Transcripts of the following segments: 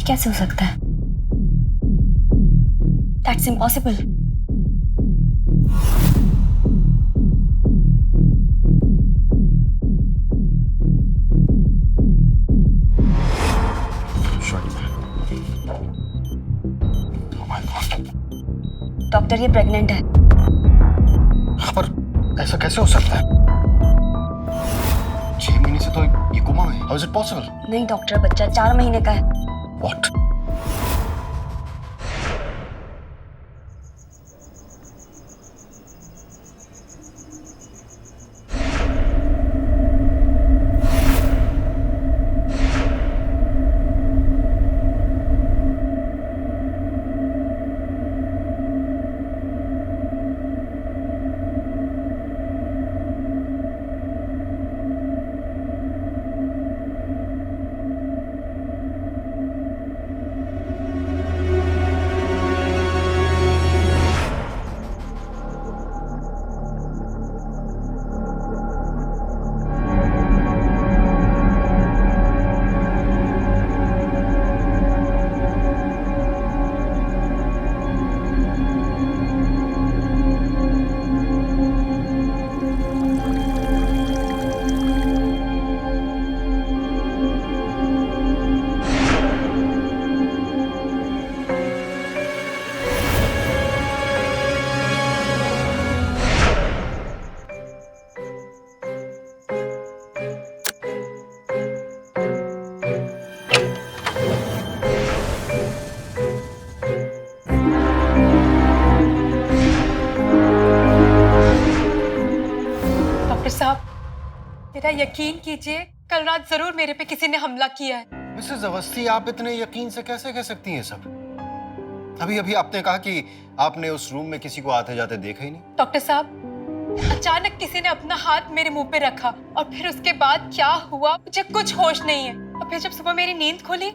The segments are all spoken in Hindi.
कैसे हो सकता है? That's impossible. डॉक्टर ये प्रेग्नेंट है। पर ऐसा कैसे हो सकता है? 6 महीने से तो ये कोमा में। How is it possible? नहीं डॉक्टर, बच्चा 4 महीने का है। What? मेरा यकीन कीजिए, कल रात जरूर मेरे पे किसी ने हमला किया है। मिसेस अवस्थी, आप इतने यकीन से कैसे कह सकती हैं सब? अभी अभी आपने कहा कि आपने उस रूम में किसी को आते जाते देखा ही नहीं। डॉक्टर साहब, अचानक किसी ने अपना हाथ मेरे मुंह पे रखा और फिर उसके बाद क्या हुआ मुझे कुछ होश नहीं है। और फिर जब सुबह मेरी नींद खुली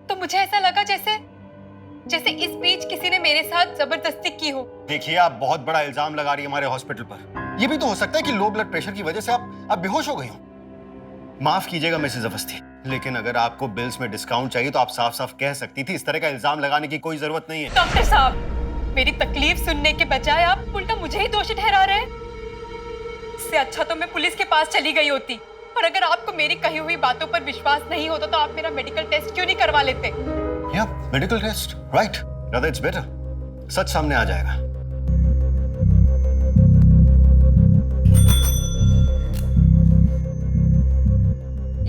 तो मुझे ऐसा लगा जैसे इस बीच किसी ने मेरे साथ जबरदस्ती की हो। देखिए, आप बहुत बड़ा इल्जाम लगा रही है हमारे हॉस्पिटल पर। ये भी तो हो सकता है कि लो ब्लड प्रेशर की वजह से आप बेहोश हो गई हो। माफ कीजिएगा मिसेस अवस्थी, लेकिन अगर आपको बिल्स में डिस्काउंट चाहिए तो आप साफ साफ कह सकती थी। इस तरह का इल्जाम लगाने की कोई जरूरत नहीं है। डॉक्टर साहब, मेरी तकलीफ सुनने के बजाय आप उल्टा मुझे ही दोषी ठहरा रहे हैं। इससे अच्छा तो मैं पुलिस के पास चली गई होती। और अगर आपको मेरी कही हुई बातों पर विश्वास नहीं होता तो आप मेरा मेडिकल टेस्ट क्यों नहीं करवा लेते? या medical test, right, rather it's better। सच सामने आ जाएगा।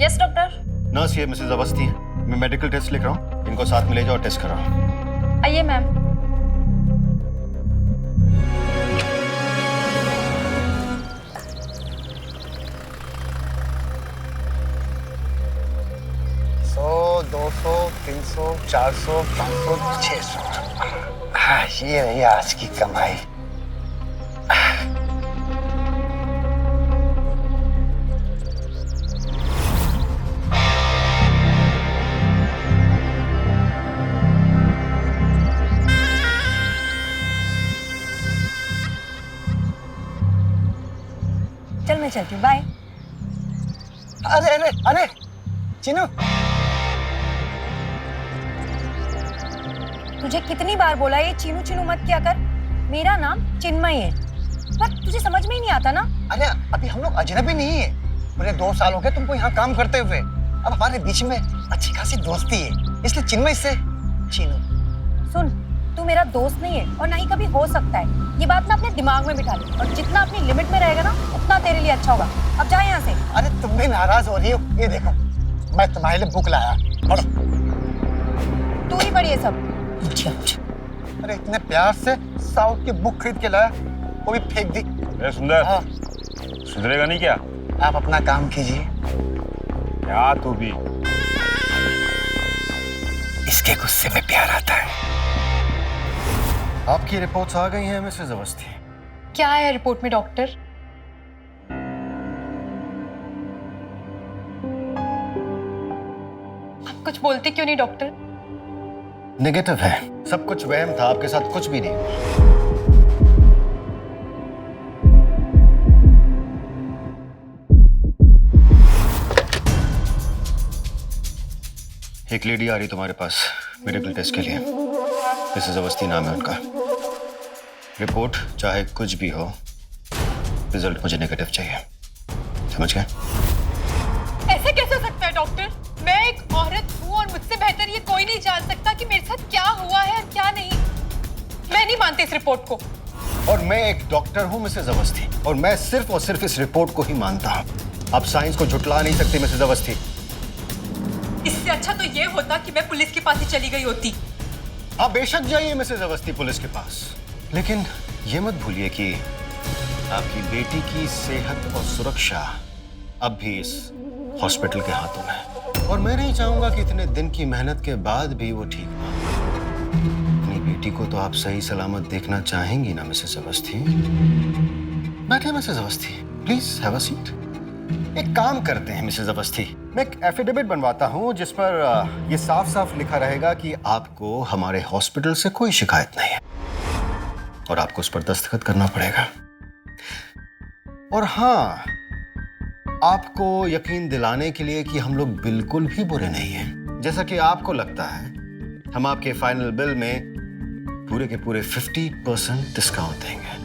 Yes doctor. नर्स, ये मिसेस अवस्थी है। मैं मेडिकल टेस्ट लिख रहा हूँ, इनको साथ में ले जाओ और टेस्ट कराओ। आइए मैम। सौ, 200, 300, 400, 500, 600। हाँ, ये रही आज की कमाई। चल मैं चलती हूँ, बाय। अरे अरे अरे चिन्नू, तुझे कितनी बार बोला ये चीनू चीनू मत किया कर। मेरा नाम चिन्मय है, पर तुझे समझ में ही नहीं आता ना। अरे अभी हम लोग अजनबी नहीं है। पूरे 2 साल हो गए तुमको यहाँ काम करते हुए। अब हमारे बीच में अच्छी खासी दोस्ती है, इसलिए चिन्मय से चीनू। सुन, तू मेरा दोस्त नहीं है और ना ही कभी हो सकता है। ये बात ना अपने दिमाग में बिठा ले, और जितना अपनी लिमिट में रहेगा ना उतना तेरे लिए अच्छा होगा। अब जा यहाँ से। अरे तुम भी नाराज हो रही हो। ये देखो, मैं तुम्हारे लिए बुक लाया, पढ़ो। तू ही पढ़ी ये सब। अरे इतने प्यार से साउथ की बुक खरीद के लाया, वो भी फेंक दी। सुंदर, हाँ। सुधरेगा नहीं क्या? आप अपना काम कीजिए। क्या तू भी? इसके गुस्से में प्यार आता है। आपकी रिपोर्ट्स आ गई हैं मिसेस अवस्थी। क्या है रिपोर्ट में डॉक्टर? आप कुछ बोलते क्यों नहीं डॉक्टर? नेगेटिव है, सब कुछ वहम था, आपके साथ कुछ भी नहीं। एक लेडी आ रही तुम्हारे पास, मेडिकल टेस्ट के लिए। मिसेस अवस्थी नाम है उनका। रिपोर्ट चाहे कुछ भी हो, रिजल्ट मुझे नेगेटिव चाहिए, समझ गए? ऐसे कैसे हो सकता है डॉक्टर? मैं एक औरत हूँ और मुझसे बेहतर ये कोई नहीं जान सकता कि मेरे साथ क्या हुआ है और क्या नहीं। मैं नहीं मानती इस रिपोर्ट को। और मैं एक डॉक्टर हूँ मिसेस अवस्थी, और मैं सिर्फ और सिर्फ इस रिपोर्ट को ही मानता हूँ। आप साइंस को झुटला नहीं सकती मिसेस अवस्थी। इससे अच्छा तो ये होता कि मैं पुलिस के पास ही चली गई होती। आप बेशक जाइए मिसेस अवस्थी पुलिस के पास, लेकिन ये मत भूलिए कि आपकी बेटी की सेहत और सुरक्षा अब भी इस हॉस्पिटल के हाथों में है। और मैं नहीं चाहूंगा कि इतने दिन की मेहनत के बाद भी वो ठीक ना हो। अपनी बेटी को तो आप सही सलामत देखना चाहेंगी ना मिसेस अवस्थी? बैठे Mrs Awasthi, please have a seat. एक काम करते हैं मिसेस अवस्थी, मैं एक एफिडेविट बनवाता हूं जिस पर ये साफ साफ लिखा रहेगा कि आपको हमारे हॉस्पिटल से कोई शिकायत नहीं है, और आपको उस पर दस्तखत करना पड़ेगा। और हाँ, आपको यकीन दिलाने के लिए कि हम लोग बिल्कुल भी बुरे नहीं हैं, जैसा कि आपको लगता है, हम आपके फाइनल बिल में पूरे के पूरे 50% डिस्काउंट देंगे।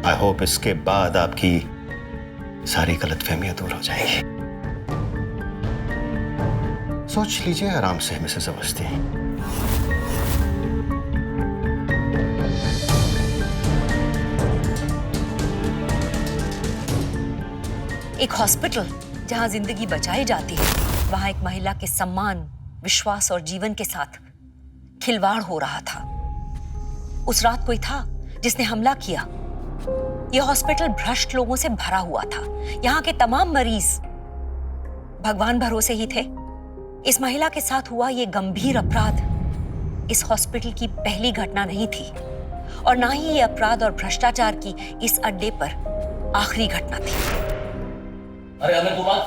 आई होप इसके बाद आपकी सारी गलतफहमियां दूर हो जाएंगी। सोच लीजिए आराम से मिसेस अवस्थी। एक हॉस्पिटल जहां जिंदगी बचाई जाती है, वहां एक महिला के सम्मान, विश्वास और जीवन के साथ खिलवाड़ हो रहा था। उस रात कोई था जिसने हमला किया। यह हॉस्पिटल भ्रष्ट लोगों से भरा हुआ था। यहाँ के तमाम मरीज भगवान भरोसे ही थे। इस महिला के साथ हुआ यह गंभीर अपराध इस हॉस्पिटल की पहली घटना नहीं थी, और ना ही ये अपराध और भ्रष्टाचार की इस अड्डे पर आखिरी घटना थी। अरे अमित कुमार,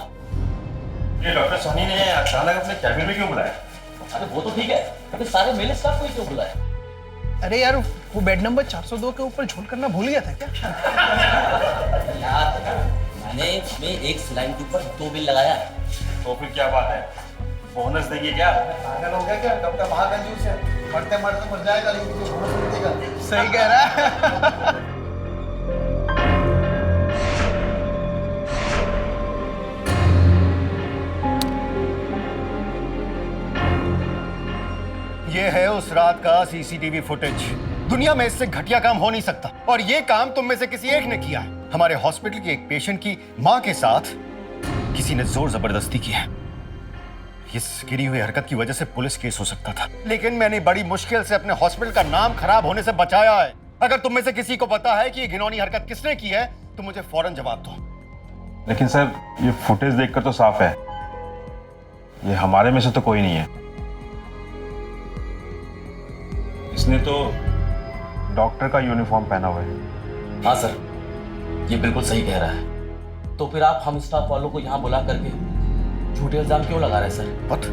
ये डॉक्टर सनी ने अचानक अपने कैबिन में क्यों बुलाया? अरे वो तो ठीक है, अभी सारे मेले स्टाफ को ही क्यों बुलाया? अरे यार, वो बेड नंबर 402 के ऊपर झोल करना भूल गया था क्या? यार, मैंने इसमें एक सिलाई के ऊपर 2 बिल लगाया है। तो फिर क्या बात है, बोनस देंगे क्या? पागल हो गया क्या? डॉक्टर महाकंजूस है, मरते मरते मर जाएगा लेकिन कुछ बोनस नहीं देगा। सही कह रहा है। ये है उस रात का सीसीटीवी फुटेज। दुनिया में इससे घटिया काम हो नहीं सकता, और ये काम तुम में से किसी एक ने किया है। हमारे हॉस्पिटल के एक पेशेंट की मां के साथ किसी ने जोर जबरदस्ती की है। इस गिरी हुई हरकत की वजह से पुलिस केस हो सकता था, लेकिन मैंने बड़ी मुश्किल से अपने हॉस्पिटल का नाम खराब होने से बचाया है। अगर तुम में से किसी को पता है कि ये घिनौनी हरकत किसने की है तो मुझे फौरन जवाब दो। लेकिन सर, ये फुटेज देखकर तो साफ है, ये हमारे में से तो कोई नहीं है। इसने तो डॉक्टर का यूनिफॉर्म पहना हुआ है। हाँ सर, ये बिल्कुल सही कह रहा है। तो फिर आप हम स्टाफ वालों को यहाँ बुला करके झूठे इल्जाम क्यों लगा रहे हैं सर? What?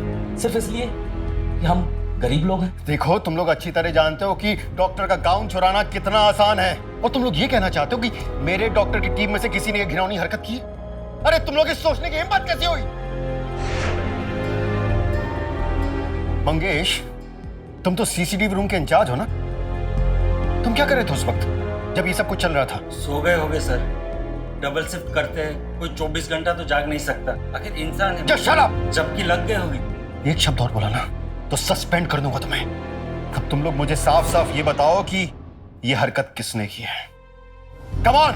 सिर्फ इसलिए कि हम गरीब लोग हैं। देखो, तुम लोग अच्छी तरह जानते हो कि डॉक्टर का गाउन चुराना कितना आसान है, और तुम लोग ये कहना चाहते हो कि मेरे डॉक्टर की टीम में से किसी ने ये घिनौनी हरकत की? अरे तुम लोग इस सोचने की हिम्मत कैसे हुई? मंगेश, तुम तो सीसीटीवी रूम के इंचार्ज हो ना? तुम क्या कर रहे थे उस वक्त जब ये सब कुछ चल रहा था? सो गए होगे सर, डबल शिफ्ट करते हैं, कोई 24 घंटा तो जाग नहीं सकता, आखिर इंसान है। Just shut up! जबकि लग गए होगी। एक शब्द और बोला ना तो सस्पेंड कर दूंगा तुम्हें। अब तुम लोग मुझे साफ साफ ये बताओ कि ये हरकत किसने की है। Come on!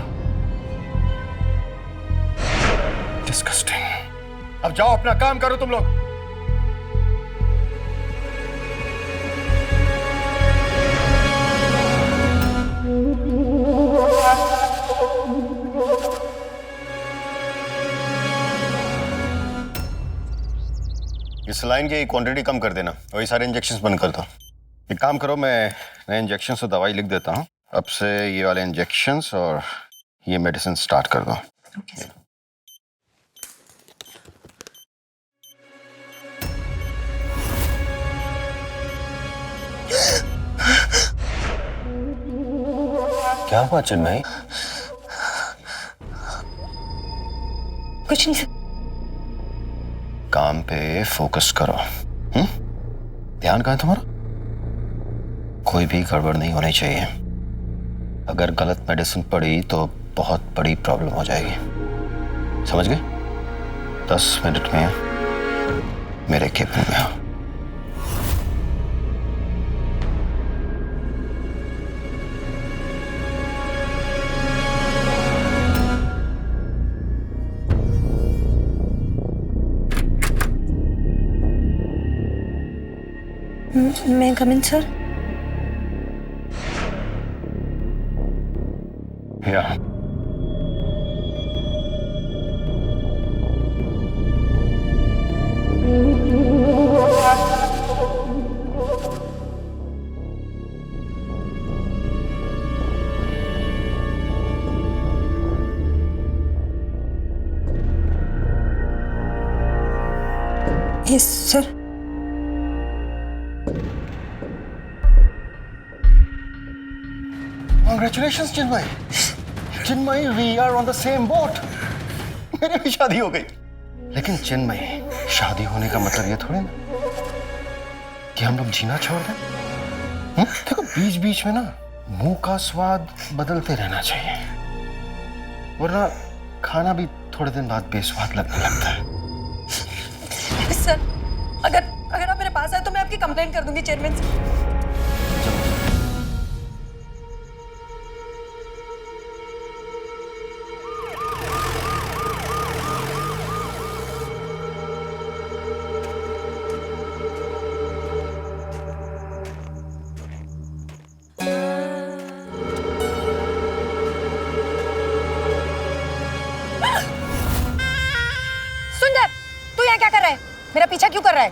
डिस्गस्टिंग। अब जाओ अपना काम करो तुम लोग। इस लाइन की क्वांटिटी कम कर देना, वही सारे इंजेक्शंस बंद कर दो। एक काम करो, मैं नए इंजेक्शंस और दवाई लिख देता हूँ। अब से ये वाले इंजेक्शंस और ये मेडिसिन स्टार्ट कर दो। क्या हुआ चिन्मयी? कुछ नहीं सर। काम पे फोकस करो। ध्यान कहाँ है तुम्हारा? कोई भी गड़बड़ नहीं होनी चाहिए। अगर गलत मेडिसिन पड़ी तो बहुत बड़ी प्रॉब्लम हो जाएगी, समझ गए? 10 मिनट में मेरे केबिन में आओ। मैं कम इन सर? या yes sir. Congratulations, Chinmay. Chinmay, we are on the same boat। मेरी भी शादी हो गई। लेकिन चिन्मय, शादी होने का मतलब ये थोड़ी ना कि हम लोग जीना छोड़ दें। देखो, बीच बीच में ना मुंह का स्वाद बदलते रहना चाहिए, वरना खाना भी थोड़े दिन बाद बेस्वाद लगने लगता है। सर, अगर आप मेरे पास आए तो मैं आपकी कंप्लेंट कर दूंगी चेयरमैन से। सुंदर, तू यहाँ क्या कर रहा है? मेरा पीछा क्यों कर रहा है?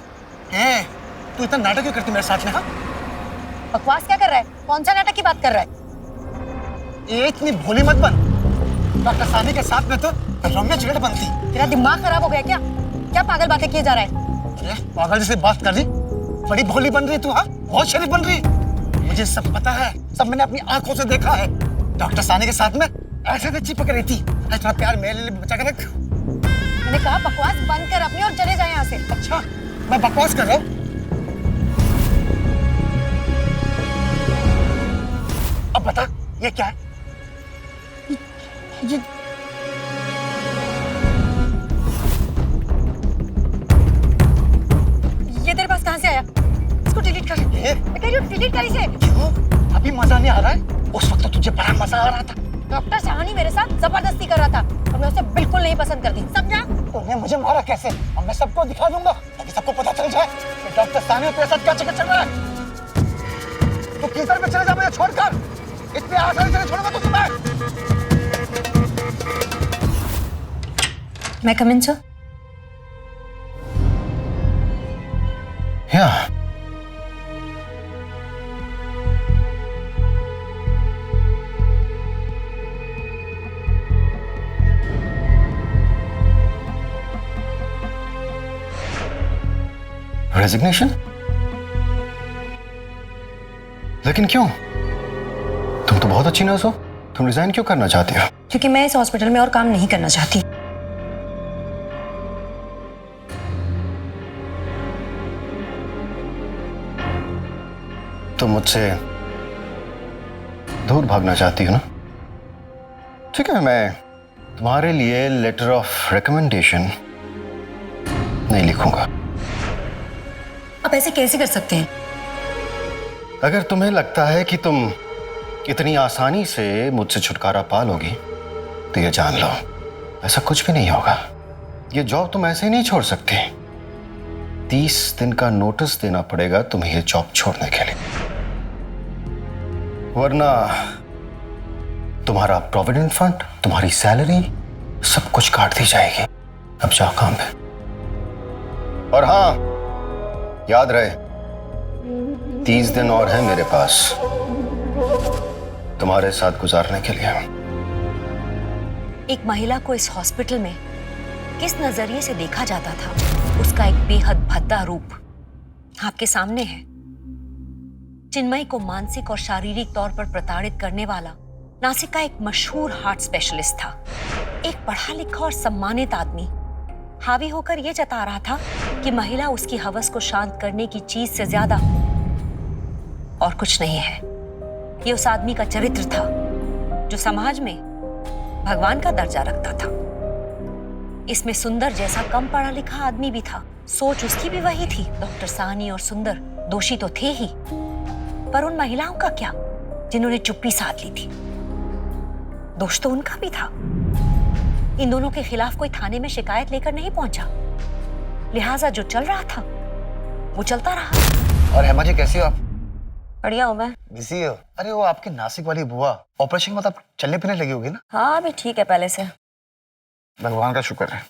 तू इतना नाटक क्यों करती है मेरे साथ में? हाँ, बकवास क्या कर रहा है? कौन सा नाटक की बात कर रहा है? ये इतनी भोली मत बन। डॉक्टर सानी के साथ में तो रम्या चिगड़ बनती। तेरा दिमाग खराब हो गया क्या? क्या पागल बातें किए जा रहा है? अरे पागल जैसे बात कर रही, बड़ी भोली बन रही तू। हाँ, बहुत शरीफ बन रही। मुझे सब पता है, सब मैंने अपनी आंखों से देखा है। डॉक्टर सानी के साथ में ऐसे तो चिपक रही थी। इतना प्यार मेरे लिए बचा के रख। मैंने कहा बकवास बंद कर अपनी और चले जाए यहाँ से। अच्छा, मैं बकवास कर रहा हूँ? अब बता, ये क्या है? ये तेरे पास कहाँ से आया? इसको डिलीट कर। मैं कह रही हूँ डिलीट कर इसे। क्यों? अभी मजा नहीं आ रहा है? उस वक्त तो तुझे बड़ा मजा आ रहा था। डॉक्टर शाहानी मेरे साथ जबरदस्ती कर रहा था और मैं उसे बिल्कुल नहीं पसंद करती, समझा? तूने मुझे मारा कैसे? अब मैं सबको दिखा दूंगा, ताकि सबको पता चल जाए कि डॉक्टर सानी तेरे साथ क्या चक्कर चल रहा है। तू किधर पे चले जा मुझे छोड़कर? इतने आसानी से नहीं छोड़ूंगा तुझे मैं। मैं कम इन सर? या रेजिग्नेशन? लेकिन क्यों? तुम तो बहुत अच्छी नर्स हो, तुम रिजाइन क्यों करना चाहती हो? क्योंकि मैं इस हॉस्पिटल में और काम नहीं करना चाहती। तुम मुझसे दूर भागना चाहती हो ना? ठीक है, मैं तुम्हारे लिए लेटर ऑफ रिकमेंडेशन नहीं लिखूंगा। आप ऐसे कैसे कर सकते हैं? अगर तुम्हें लगता है कि तुम इतनी आसानी से मुझसे छुटकारा पा लोगी तो ये जान लो, ऐसा कुछ भी नहीं होगा। ये जॉब तुम ऐसे ही नहीं छोड़ सकती। 30 दिन का नोटिस देना पड़ेगा तुम्हें ये जॉब छोड़ने के लिए, वरना तुम्हारा प्रोविडेंट फंड, तुम्हारी सैलरी, सब कुछ काट दी जाएगी। अब जाओ काम पे। और हाँ, याद रहे, 30 दिन और है मेरे पास तुम्हारे साथ गुजारने के लिए। एक महिला को इस हॉस्पिटल में किस नजरिए से देखा जाता था, उसका एक बेहद भद्दा रूप आपके सामने है। चिन्मयी को मानसिक और शारीरिक तौर पर प्रताड़ित करने वाला नासिक का एक मशहूर हार्ट स्पेशलिस्ट था। एक पढ़ा लिखा और सम्मानित आदमी हावी होकर यह जता रहा था कि महिला उसकी हवस को शांत करने की चीज से ज्यादा और कुछ नहीं है। ये उस आदमी का चरित्र था जो समाज में भगवान का दर्जा रखता था। इसमें सुंदर जैसा कम पढ़ा लिखा आदमी भी था। सोच उसकी भी वही थी। डॉक्टर साहनी और सुंदर दोषी तो थे ही, पर उन महिलाओं का क्या जिन्होंने चुप्पी साध ली थी? दोष तो उनका भी था। इन दोनों के खिलाफ कोई थाने में शिकायत लेकर नहीं पहुंचा, लिहाजा जो चल रहा था वो चलता रहा। और हेमा जी कैसी हो आप? बढ़िया हो मैं। बिजी हो? अरे वो आपकी नासिक वाली बुआ ऑपरेशन में मतलब चलने फिरने लगी होगी ना? हाँ अभी ठीक है पहले से। भगवान का शुक्र है।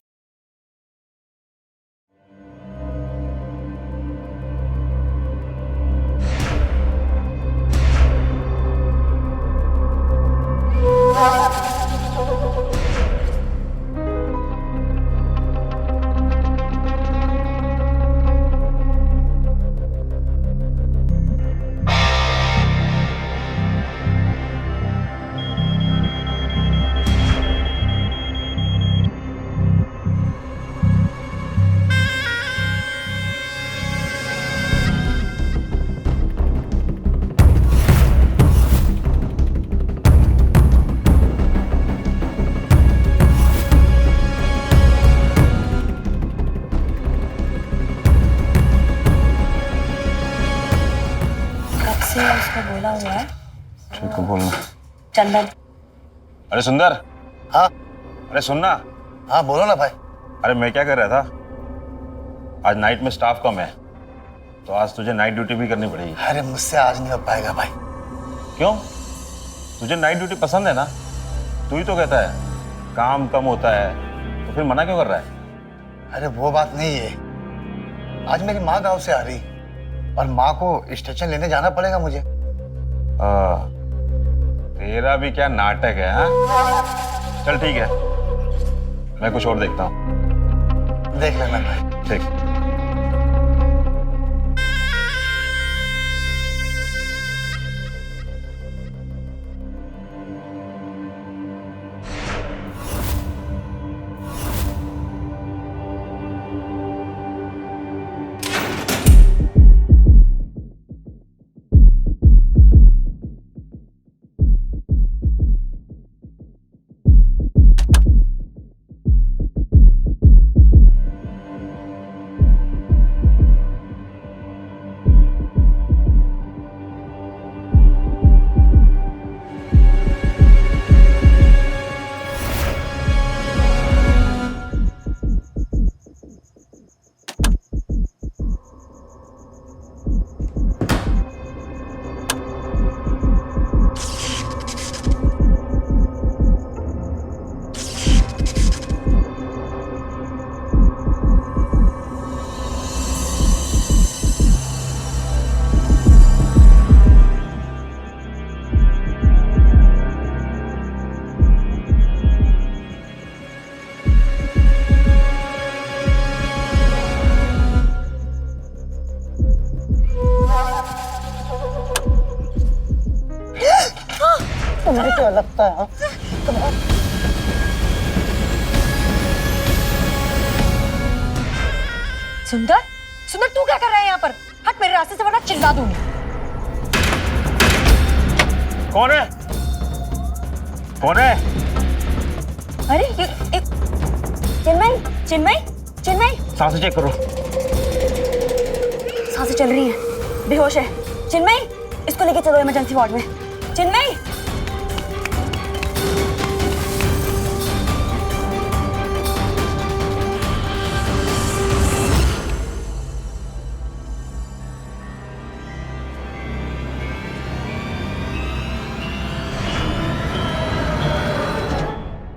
उसका बोला हुआ है ठीक है बोलना। चंदन। अरे सुंदर। हाँ अरे सुनना। हाँ बोलो ना भाई। अरे मैं क्या कर रहा था, आज नाइट में स्टाफ कम है तो आज तुझे नाइट ड्यूटी भी करनी पड़ेगी। अरे मुझसे आज नहीं हो पाएगा भाई। क्यों? तुझे नाइट ड्यूटी पसंद है ना? तू ही तो कहता है काम कम होता है, तो फिर मना क्यों कर रहा है? अरे वो बात नहीं है, आज मेरी माँ गांव से आ रही और माँ को स्टेशन लेने जाना पड़ेगा मुझे। तेरा भी क्या नाटक है? हाँ चल ठीक है, मैं कुछ और देखता हूँ। देख लेना भाई। ठीक। तुम्हें क्या लगता है? सुंदर, सुंदर तू क्या कर रहा है यहाँ पर? हट मेरे रास्ते से वरना चिल्ला दूंगी। कौन है? कौन है? अरे ये एक चिन्मय, चिन्मय, चिन्मय। सांसें चेक करो। सांसें चल रही हैं, बेहोश है। चिन्मय, इसको लेके चलो इमरजेंसी वार्ड में। चिन्मय।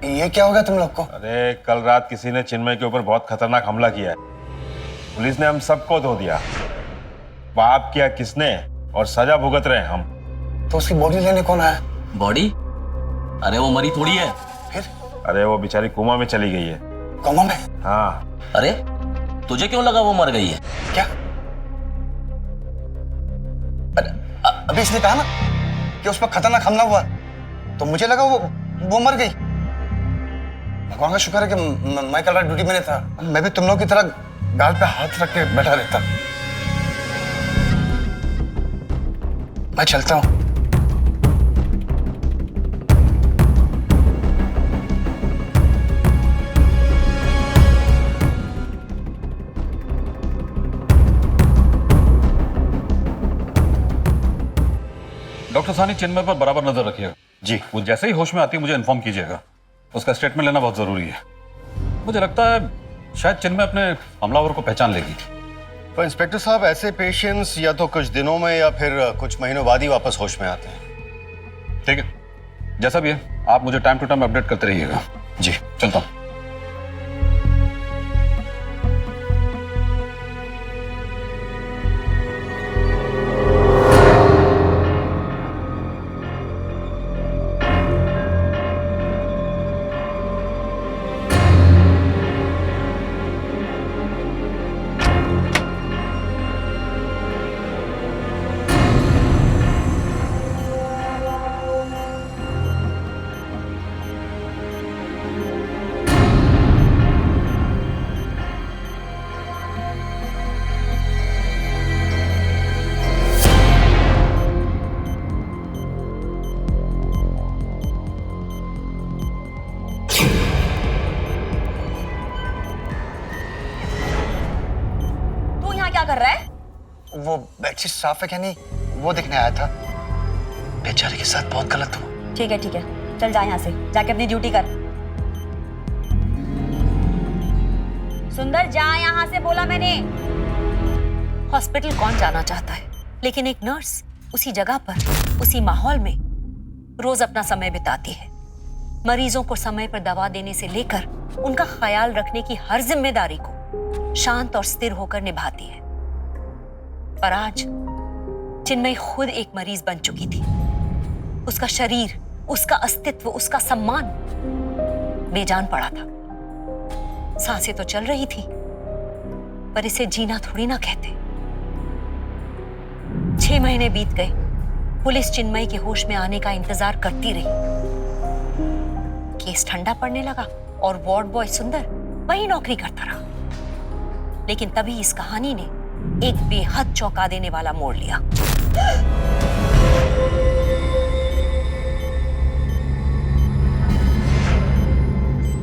ये क्या हो गया तुम लोग को? अरे कल रात किसी ने चिन्मय के ऊपर बहुत खतरनाक हमला किया है। पुलिस ने हम सबको धो दिया। पाप किया किसने और सजा भुगत रहे हैं हम। तो उसकी बॉडी लेने कौन आया? बॉडी? अरे वो मरी थोड़ी है। फिर? अरे वो बेचारी कोमा में चली गई है। कोमा में? हाँ। अरे तुझे क्यों लगा वो मर गई है? क्या? अरे अभी इसने कहा ना कि उस पर खतरनाक हमला हुआ, तो मुझे लगा वो मर गई। भगवान का शुक्र है कि मैं कल रात ड्यूटी में नहीं था। मैं भी तुम लोग की तरह गाल पे हाथ रख के बैठा रहता। मैं चलता हूँ। डॉक्टर सानी, चिन्मय पर बराबर नजर रखिएगा। जी। वो जैसे ही होश में आती है मुझे इन्फॉर्म कीजिएगा। उसका स्टेटमेंट लेना बहुत जरूरी है। मुझे लगता है शायद चिन्मय अपने हमलावर को पहचान लेगी। तो इंस्पेक्टर साहब, ऐसे पेशेंट्स या तो कुछ दिनों में या फिर कुछ महीनों बाद ही वापस होश में आते हैं। ठीक है, जैसा भी है आप मुझे टाइम टू टाइम अपडेट करते रहिएगा। जी। चलता हूँ। तू यहाँ क्या कर रहा है? वो बेडशीट साफ है क्या नहीं, वो देखने आया था। बेचारे के साथ बहुत गलत हुआ। ठीक है, चल जा यहाँ से, जाके अपनी ड्यूटी कर। सुंदर, जा यहाँ से, बोला मैंने। हॉस्पिटल कौन जाना चाहता है, लेकिन एक नर्स उसी जगह पर, उसी माहौल में रोज अपना समय बिताती है। मरीजों को समय पर दवा देने से लेकर उनका ख्याल रखने की हर जिम्मेदारी को शांत और स्थिर होकर निभाती है। पर आज चिन्मय खुद एक मरीज बन चुकी थी। उसका शरीर, उसका अस्तित्व, उसका सम्मान बेजान पड़ा था। सांसें तो चल रही थी, पर इसे जीना थोड़ी ना कहते। 6 महीने बीत गए। पुलिस चिन्मय के होश में आने का इंतजार करती रही। केस ठंडा पड़ने लगा और वार्ड बॉय सुंदर वही नौकरी करता रहा। लेकिन तभी इस कहानी ने एक बेहद चौंका देने वाला मोड़ लिया।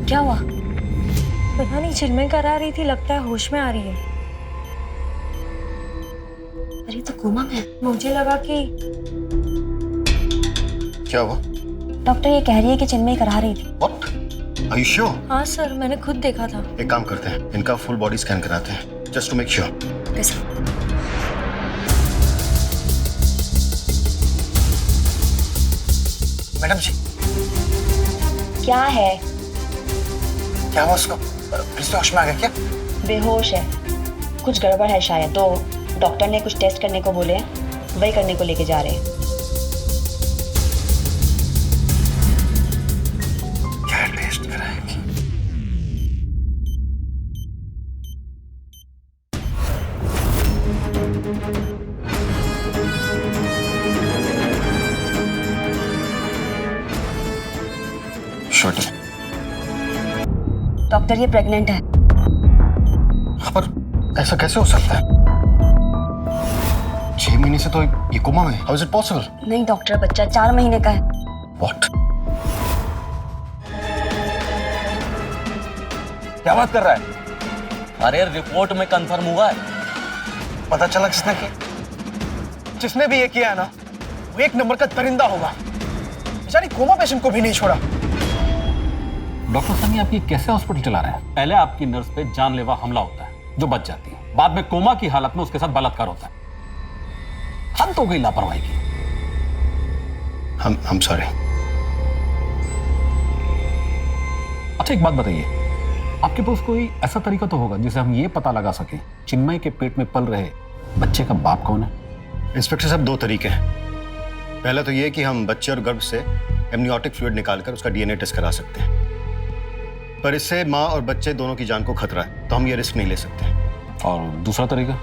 क्या हुआ? पता नहीं, चिन्मय करा रही थी, लगता है होश में आ रही है। अरे तो कोमा में। मुझे लगा कि क्या हुआ? डॉक्टर ये कह रही है कि चिन्मय करा रही थी। What? Are you sure? हाँ सर, मैंने खुद देखा था। एक काम करते हैं, इनका फुल बॉडी स्कैन कराते हैं, जस्ट टू मेक श्योर। कैसे? मैडम जी, क्या है? क्या हुआ उसको? फिर से होश में आ गया क्या? बेहोश है, कुछ गड़बड़ है शायद। तो डॉक्टर ने कुछ टेस्ट करने को बोले हैं, वही करने को लेके जा रहे हैं। क्या टेस्ट कराएगी? शॉर्ट। डॉक्टर ये प्रेग्नेंट है। पर ऐसा कैसे हो सकता है? 6 महीने से तो ये कोमा में। How is it possible? नहीं डॉक्टर, बच्चा 4 महीने का है। व्हाट? क्या बात कर रहा है? अरे रिपोर्ट में कंफर्म हुआ है। पता चला किसने किया? जिसने भी ये किया है ना, वो एक नंबर का दरिंदा होगा। बेचारी कोमा पेशेंट को भी नहीं छोड़ा। डॉक्टर सानी, आप ये कैसे हॉस्पिटल चला रहे हैं? पहले आपकी नर्स पे जानलेवा हमला होता है जो बच जाती है, बाद में कोमा की हालत में उसके साथ बलात्कार होता है। हद हो गई लापरवाही की। हम सॉरी। अच्छा एक बात बताइए, आपके पास कोई ऐसा तरीका तो होगा जिससे हम ये पता लगा सके चिन्मय के पेट में पल रहे बच्चे का बाप कौन है? इंस्पेक्टर साहब, 2 तरीके हैं। पहला तो ये कि हम बच्चे और गर्भ से एमनियोटिक फ्लूइड निकालकर उसका डीएनए टेस्ट करा सकते हैं, पर इससे माँ और बच्चे दोनों की जान को खतरा है, तो हम ये रिस्क नहीं ले सकते। और दूसरा तरीका?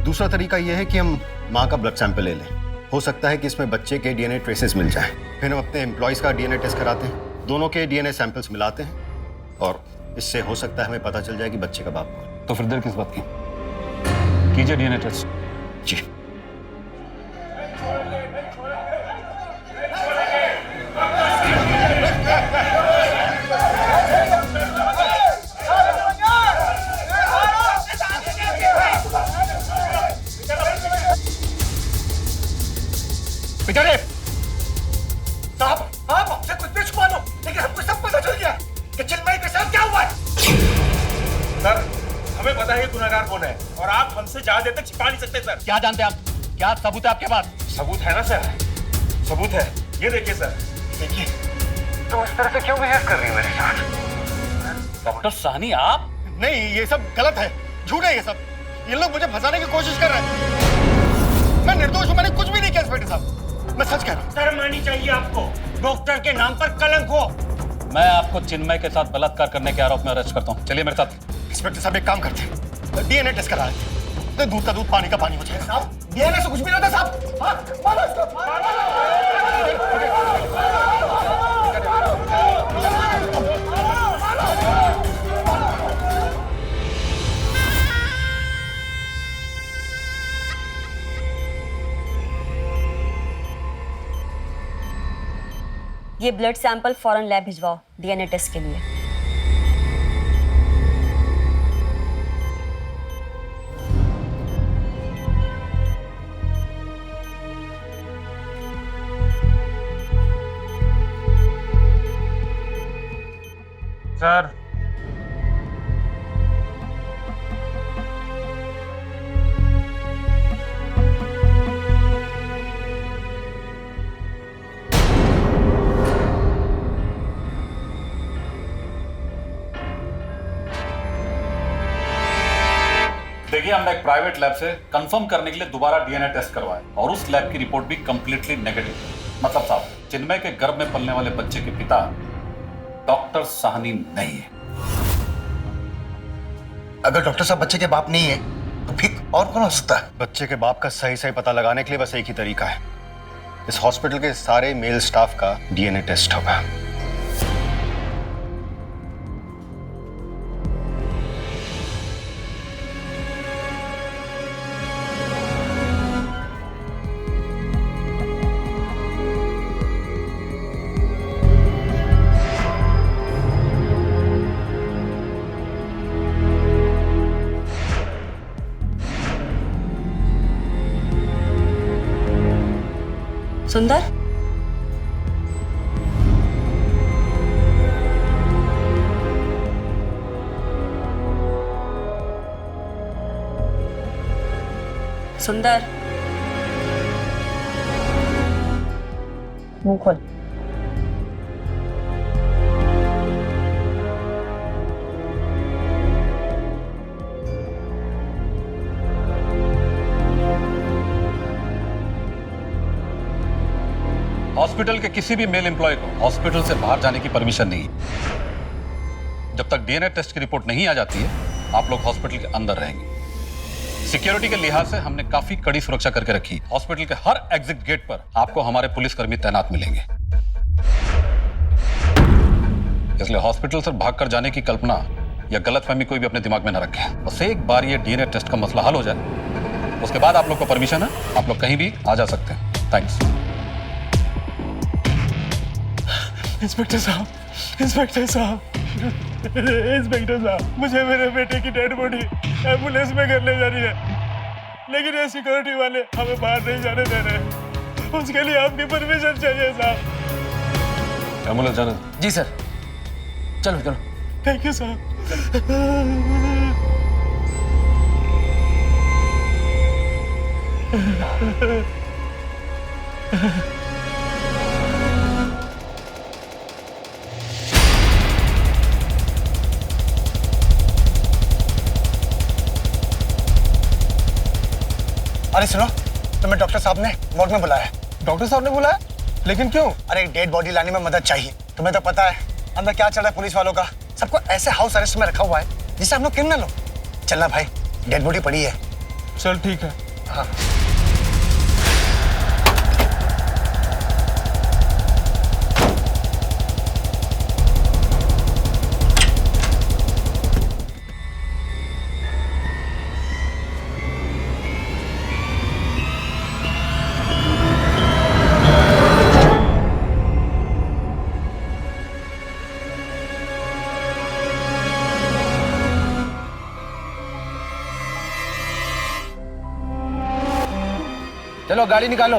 दूसरा तरीका यह है कि हम माँ का ब्लड सैंपल ले लें। हो सकता है कि इसमें बच्चे के डीएनए ट्रेसेस मिल जाएं। फिर हम अपने एम्प्लॉयज का डीएनए टेस्ट कराते हैं, दोनों के डीएनए सैंपल्स मिलाते हैं और इससे हो सकता है हमें पता चल जाए कि बच्चे का बाप कौन है। तो फिर देर किस बात की? कीजिए डीएनए टेस्ट। जी। बेचारे साहब, आप हमसे कुछ भी छुपा लो, लेकिन हमको सब पता चल गया कि चिन्मय के साथ क्या हुआ है। सर, हमें पता है गुनहगार कौन है और आप हमसे ज्यादा देर तक छिपा नहीं सकते सर। क्या जानते हैं आप? क्या सबूत है आपके पास? सबूत है ना सर, सबूत है। ये देखिए सर, देखिए, तुम इस तरह से क्यों बिहेव कर रही हो मेरे साथ? डॉक्टर साहनी, आप? नहीं, ये सब गलत है, झूठ है ये सब। ये लोग मुझे फंसाने की कोशिश कर रहे हैं। मैं निर्दोष हूं, मैंने कुछ भी नहीं किया इंस्पेक्टर साहब, मैं सच कह रहा हूं। शर्म आनी चाहिए आपको, डॉक्टर के नाम पर कलंक हो। मैं आपको चिन्मय के साथ बलात्कार करने के आरोप में अरेस्ट करता हूं। चलिए मेरे साथ। इंस्पेक्टर साहब एक काम करते हैं, डीएनए टेस्ट करा लेते हैं। दूध का दूध, पानी का पानी हो जाएगा। साहब, डीएनए से कुछ भी नहीं होता साहब। हाँ, मारो इसको। ये ब्लड सैंपल फौरन लैब भिजवाओ डीएनए टेस्ट के लिए। सर देखिए, हमने एक प्राइवेट लैब से कंफर्म करने के लिए दोबारा डीएनए टेस्ट करवाया और उस लैब की रिपोर्ट भी कंप्लीटली नेगेटिव है। मतलब साहब, चिन्मय के गर्भ में पलने वाले बच्चे के पिता डॉक्टर साहनी नहीं है। अगर डॉक्टर साहब बच्चे के बाप नहीं है तो फिर और कौन हो सकता है? बच्चे के बाप का सही सही पता लगाने के लिए बस एक ही तरीका है, इस हॉस्पिटल के सारे मेल स्टाफ का डीएनए टेस्ट होगा। सुंदर, सुंदर, मुंह खोल। हॉस्पिटल के किसी भी मेल एम्प्लॉय को हॉस्पिटल से बाहर जाने की परमिशन नहीं है। जब तक डीएनए टेस्ट की रिपोर्ट नहीं आ जाती है, आप लोग हॉस्पिटल के अंदर रहेंगे। सिक्योरिटी के लिहाज से हमने काफी कड़ी सुरक्षा करके रखी। हॉस्पिटल के हर एग्जिट गेट पर आपको हमारे पुलिसकर्मी तैनात मिलेंगे। इसलिए हॉस्पिटल से भागकर जाने की कल्पना या गलतफहमी कोई भी अपने दिमाग में न रखे। बस एक बार ये डीएनए टेस्ट का मसला हल हो जाए, उसके बाद आप लोग को परमिशन है, आप लोग कहीं भी आ जा सकते हैं। थैंक्स। इंस्पेक्टर साहब, इंस्पेक्टर साहब, इंस्पेक्टर साहब, मुझे मेरे बेटे की डेड बॉडी एम्बुलेंस में घर ले जानी है, लेकिन ये सिक्योरिटी वाले हमें बाहर नहीं जाने दे रहे। उसके लिए आपकी परमिशन चाहिए साहब। एम्बुलेंस जाने। जी सर, चलो चलो। थैंक यू साहब। अरे सुनो, तुम्हें डॉक्टर साहब ने वार्ड में बुलाया है। डॉक्टर साहब ने बुलाया? लेकिन क्यों? अरे एक डेड बॉडी लाने में मदद चाहिए। तुम्हें तो पता है अंदर क्या चल रहा है पुलिस वालों का। सबको ऐसे हाउस अरेस्ट में रखा हुआ है जिससे हम लोग क्रिमिनल हो। चलना भाई, डेड बॉडी पड़ी है। चल ठीक है। हाँ। चलो गाड़ी निकालो।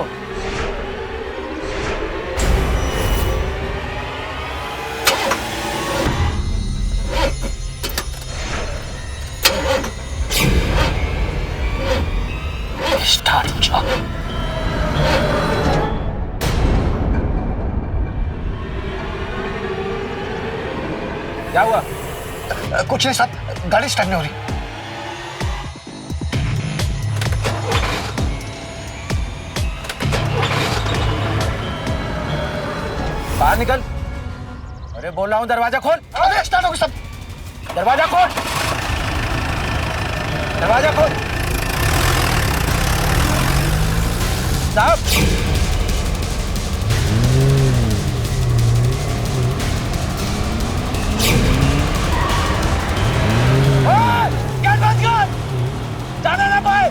Start job. क्या हुआ? कुछ नहीं साहब, गाड़ी स्टार्ट नहीं हो रही। बाहर निकल। अरे बोल रहा हूँ दरवाजा खोल। अरे स्टार्ट हो गई सब। दरवाजा खोल, दरवाजा खोल साहब। गेट बंद कर, जाने ना पाए।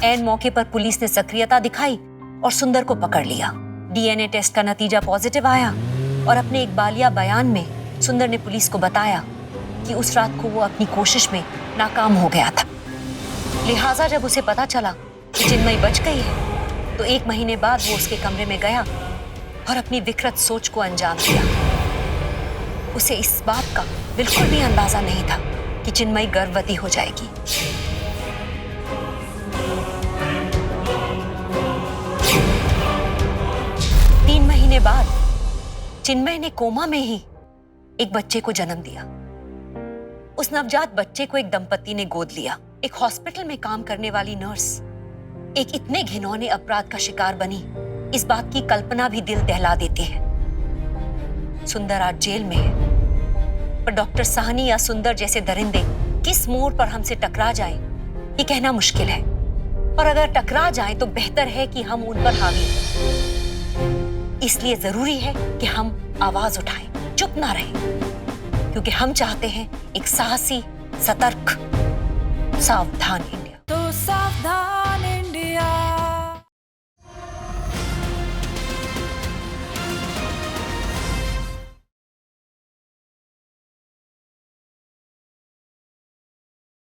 एन मौके पर पुलिस ने सक्रियता दिखाई और सुंदर को पकड़ लिया। डीएनए टेस्ट का नतीजा पॉजिटिव आया और अपने एक बालिया बयान में सुंदर ने पुलिस को बताया कि उस रात को वो अपनी कोशिश में नाकाम हो गया था। लिहाजा जब उसे पता चला कि चिन्मयी बच गई है तो 1 महीने बाद वो उसके कमरे में गया और अपनी विकृत सोच को अंजाम दिया। उसे इस बात का बिल्कुल भी अंदाजा नहीं था कि चिन्मयी गर्भवती हो जाएगी। बाद चिन्मय ने कोमा में ही एक बच्चे को जन्म दिया। उस नवजात बच्चे को एक दंपति ने गोद लिया। एक हॉस्पिटल में काम करने वाली नर्स एक इतने घिनौने अपराध का शिकार बनी, इस बात की कल्पना भी दिल दहला देती है। सुंदर आज जेल में है, पर डॉक्टर साहनी या सुंदर जैसे दरिंदे किस मोड़ पर हमसे टकरा जाएं, ये कहना मुश्किल है। और अगर टकरा जाएं तो बेहतर है कि हम उन पर हावी हों। इसलिए जरूरी है कि हम आवाज उठाएं, चुप ना रहें, क्योंकि हम चाहते हैं एक साहसी, सतर्क, सावधान इंडिया। तो सावधान।